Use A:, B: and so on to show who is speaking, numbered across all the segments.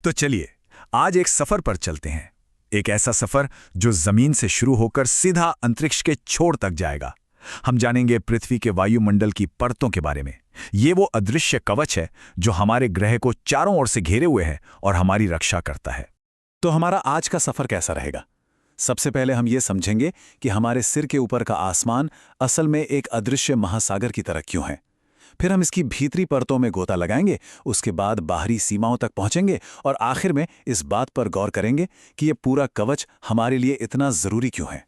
A: तो चलिए आज एक सफर पर चलते हैं। एक ऐसा सफर जो जमीन से शुरू होकर सीधा अंतरिक्ष के छोर तक जाएगा। हम जानेंगे पृथ्वी के वायुमंडल की परतों के बारे में। ये वो अदृश्य कवच है जो हमारे ग्रह को चारों ओर से घेरे हुए है और हमारी रक्षा करता है।
B: तो हमारा आज का सफर कैसा रहेगा? सबसे पहले हम ये समझेंगे कि हमारे सिर के ऊपर का आसमान असल में एक अदृश्य महासागर की तरह क्यों है। फिर हम इसकी भीतरी परतों में गोता लगाएंगे, उसके बाद बाहरी सीमाओं तक पहुंचेंगे और आखिर में इस बात पर गौर करेंगे कि ये पूरा कवच हमारे लिए इतना जरूरी क्यों है।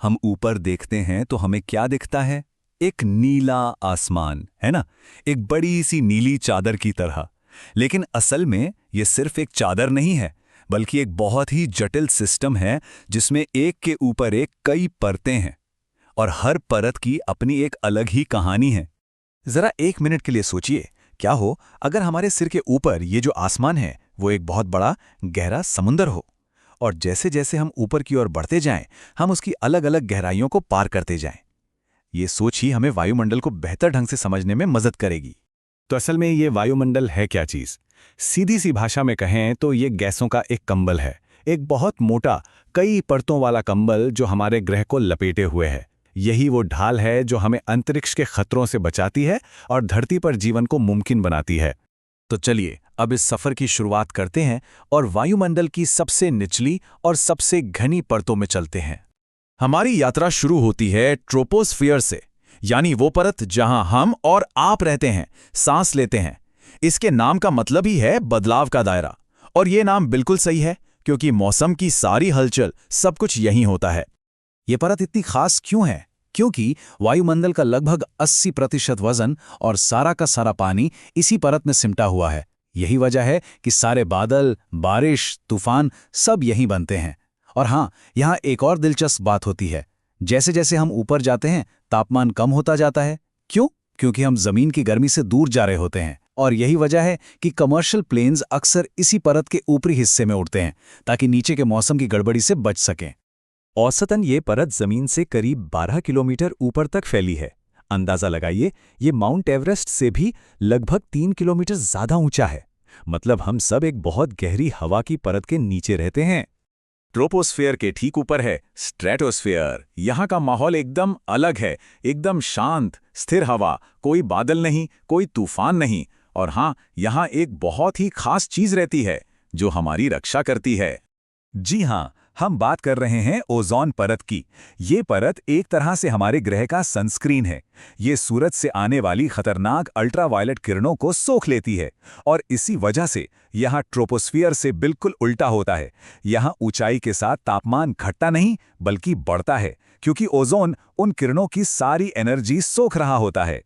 C: हम ऊपर देखते हैं तो हमें क्या दिखता है? एक नीला आसमान, है ना? एक बड़ी सी नीली चादर की तरह। लेकिन असल में ये सिर्फ एक चादर नहीं है, बल्कि एक बहुत ही जटिल सिस्टम है जिसमें एक के ऊपर एक कई परतें हैं और हर परत की अपनी एक अलग ही कहानी है।
B: जरा एक मिनट के लिए सोचिए, क्या हो अगर हमारे सिर के ऊपर ये जो आसमान है वो एक बहुत बड़ा गहरा समुंदर हो, और जैसे जैसे हम ऊपर की ओर बढ़ते जाएं, हम उसकी अलग अलग गहराइयों को पार करते जाएं। ये सोच ही हमें वायुमंडल को बेहतर ढंग से समझने में मदद करेगी।
D: तो असल में ये वायुमंडल है क्या चीज? सीधी सी भाषा में कहें तो ये गैसों का एक कंबल है, एक बहुत मोटा कई परतों वाला कंबल जो हमारे ग्रह को लपेटे हुए है। यही वो ढाल है जो हमें अंतरिक्ष के खतरों से बचाती है और धरती पर जीवन को मुमकिन बनाती है।
B: तो चलिए अब इस सफर की शुरुआत करते हैं और वायुमंडल की सबसे निचली और सबसे घनी परतों में चलते हैं। हमारी यात्रा शुरू होती है ट्रोपोस्फियर से, यानी वो परत जहां हम और आप रहते हैं, सांस लेते हैं। इसके नाम का मतलब ही है बदलाव का दायरा, और ये नाम बिल्कुल सही है क्योंकि मौसम की सारी हलचल सब कुछ यहीं होता है। ये परत इतनी खास क्यों है? क्योंकि वायुमंडल का लगभग 80% वजन और सारा का सारा पानी इसी परत में सिमटा हुआ है। यही वजह है कि सारे बादल, बारिश, तूफान सब यहीं बनते हैं। और हाँ, यहाँ एक और दिलचस्प बात होती है। जैसे जैसे हम ऊपर जाते हैं तापमान कम होता जाता है। क्यों? क्योंकि हम जमीन की गर्मी से दूर जा रहे होते हैं। और यही वजह है कि कमर्शियल प्लेन्स अक्सर इसी परत के ऊपरी हिस्से में उड़ते हैं ताकि नीचे के मौसम की गड़बड़ी से बच सकें।
C: औसतन ये परत जमीन से करीब 12 किलोमीटर ऊपर तक फैली है। अंदाजा लगाइए, ये माउंट एवरेस्ट से भी लगभग 3 किलोमीटर ज्यादा ऊंचा है। मतलब हम सब एक बहुत गहरी हवा की परत के नीचे रहते हैं।
B: ट्रोपोस्फियर के ठीक ऊपर है स्ट्रेटोस्फियर। यहाँ का माहौल एकदम अलग है, एकदम शांत, स्थिर हवा, कोई बादल नहीं, कोई तूफान नहीं। और हाँ, यहाँ एक बहुत ही खास चीज रहती है जो हमारी रक्षा करती है।
C: जी हाँ, हम बात कर रहे हैं ओजोन परत की। ये परत एक तरह से हमारे ग्रह का सनस्क्रीन है। ये सूरज से आने वाली खतरनाक अल्ट्रावायलेट किरणों को सोख लेती है और इसी वजह से यहाँ ट्रोपोस्फियर से बिल्कुल उल्टा होता है। यहाँ ऊंचाई के साथ तापमान घटता नहीं बल्कि बढ़ता है, क्योंकि ओजोन उन किरणों की सारी एनर्जी सोख रहा होता है।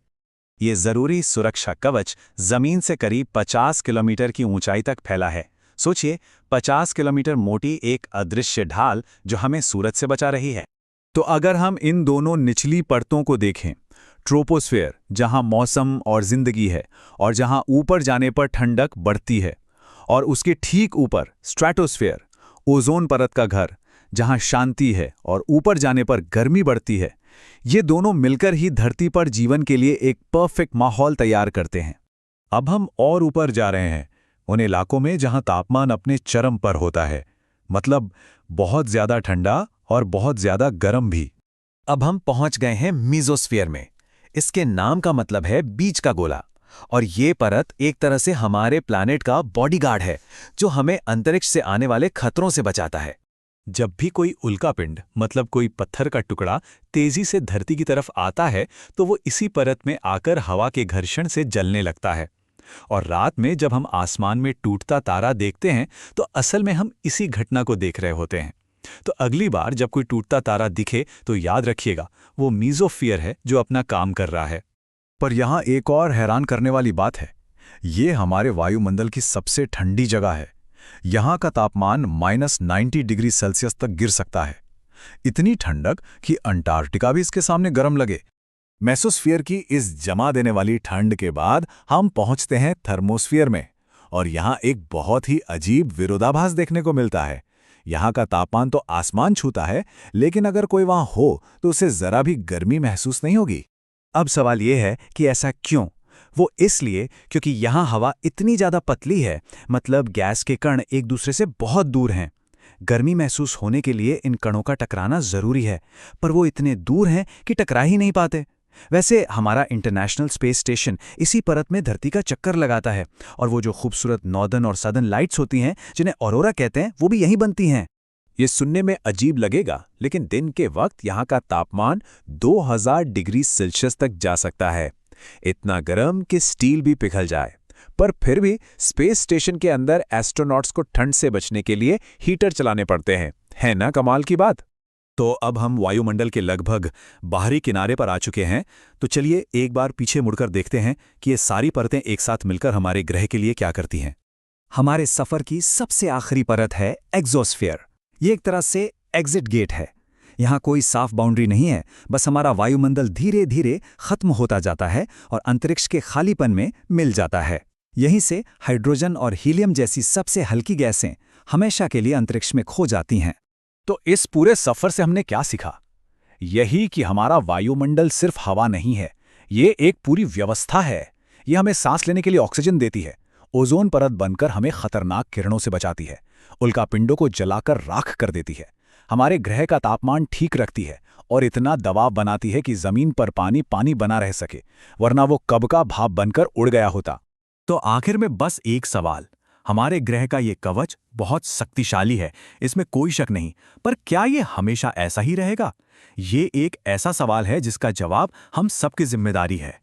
C: ये जरूरी सुरक्षा कवच जमीन से करीब 50 किलोमीटर की ऊंचाई तक फैला है। सोचिए, 50 किलोमीटर मोटी एक अदृश्य ढाल जो हमें सूरज से बचा रही है।
B: तो अगर हम इन दोनों निचली परतों को देखें, ट्रोपोस्फियर जहां मौसम और जिंदगी है और जहां ऊपर जाने पर ठंडक बढ़ती है, और उसके ठीक ऊपर स्ट्रेटोस्फियर, ओजोन परत का घर, जहां शांति है और ऊपर जाने पर गर्मी बढ़ती है, ये दोनों मिलकर ही धरती पर जीवन के लिए एक परफेक्ट माहौल तैयार करते हैं। अब हम और ऊपर जा रहे हैं, उन इलाकों में जहां तापमान अपने चरम पर होता है, मतलब बहुत ज्यादा ठंडा और बहुत ज्यादा गर्म भी।
D: अब हम पहुंच गए हैं मीजोस्फीयर में। इसके नाम का मतलब है बीच का गोला, और ये परत एक तरह से हमारे प्लैनेट का बॉडीगार्ड है जो हमें अंतरिक्ष से आने वाले खतरों से बचाता है।
B: जब भी कोई उल्कापिंड, मतलब कोई पत्थर का टुकड़ा, तेजी से धरती की तरफ आता है तो वो इसी परत में आकर हवा के घर्षण से जलने लगता है। और रात में जब हम आसमान में टूटता तारा देखते हैं तो असल में हम इसी घटना को देख रहे होते हैं। तो अगली बार जब कोई टूटता तारा दिखे तो याद रखिएगा, वो मीजोस्फीयर है जो अपना काम कर रहा है।
A: पर यहाँ एक और हैरान करने वाली बात है। ये हमारे वायुमंडल की सबसे ठंडी जगह है। यहाँ का तापमान -90 डिग्री सेल्सियस तक गिर सकता है। इतनी ठंडक कि अंटार्कटिका भी इसके सामने गर्म लगे। मेसोस्फीयर की इस जमा देने वाली ठंड के बाद हम पहुंचते हैं थर्मोस्फीयर में, और यहाँ एक बहुत ही अजीब विरोधाभास देखने को मिलता है। यहाँ का तापमान तो आसमान छूता है, लेकिन अगर कोई वहाँ हो तो उसे जरा भी गर्मी महसूस नहीं होगी।
B: अब सवाल यह है कि ऐसा क्यों? वो इसलिए क्योंकि यहाँ हवा इतनी ज़्यादा पतली है, मतलब गैस के कण एक दूसरे से बहुत दूर हैं। गर्मी महसूस होने के लिए इन कणों का टकराना ज़रूरी है, पर वो इतने दूर हैं कि टकरा ही नहीं पाते। वैसे हमारा इंटरनेशनल स्पेस स्टेशन इसी परत में धरती का चक्कर लगाता है, और वो जो खूबसूरत नॉर्दर्न और सदर्न लाइट्स होती हैं, जिन्हें ऑरोरा कहते हैं, वो भी यहीं बनती हैं।
C: ये सुनने में अजीब लगेगा, लेकिन दिन के वक्त यहाँ का तापमान 2000 डिग्री सेल्सियस तक जा सकता है। इतना गर्म कि स्टील भी पिघल जाए। पर फिर भी स्पेस स्टेशन के अंदर एस्ट्रोनॉट्स को ठंड से बचने के लिए हीटर चलाने पड़ते हैं। है ना कमाल की बात? तो अब हम वायुमंडल के लगभग बाहरी किनारे पर आ चुके हैं, तो चलिए एक बार पीछे मुड़कर देखते हैं कि ये सारी परतें एक साथ मिलकर हमारे ग्रह के लिए क्या करती हैं।
B: हमारे सफ़र की सबसे आखिरी परत है एग्जोस्फीयर। ये एक तरह से एग्जिट गेट है। यहाँ कोई साफ बाउंड्री नहीं है, बस हमारा वायुमंडल धीरे धीरे खत्म होता जाता है और अंतरिक्ष के खालीपन में मिल जाता है। यहीं से हाइड्रोजन और हीलियम जैसी सबसे हल्की गैसें हमेशा के लिए अंतरिक्ष में खो जाती हैं।
A: तो इस पूरे सफर से हमने क्या सीखा? यही कि हमारा वायुमंडल सिर्फ हवा नहीं है, ये एक पूरी व्यवस्था है। ये हमें सांस लेने के लिए ऑक्सीजन देती है, ओजोन परत बनकर हमें खतरनाक किरणों से बचाती है, उल्कापिंडों को जलाकर राख कर देती है, हमारे ग्रह का तापमान ठीक रखती है और इतना दबाव बनाती है कि जमीन पर पानी पानी बना रह सके, वरना वो कब का भाप बनकर उड़ गया होता।
B: तो आखिर में बस एक सवाल, हमारे ग्रह का ये कवच बहुत शक्तिशाली है, इसमें कोई शक नहीं, पर क्या ये हमेशा ऐसा ही रहेगा? ये एक ऐसा सवाल है जिसका जवाब हम सबकी जिम्मेदारी है।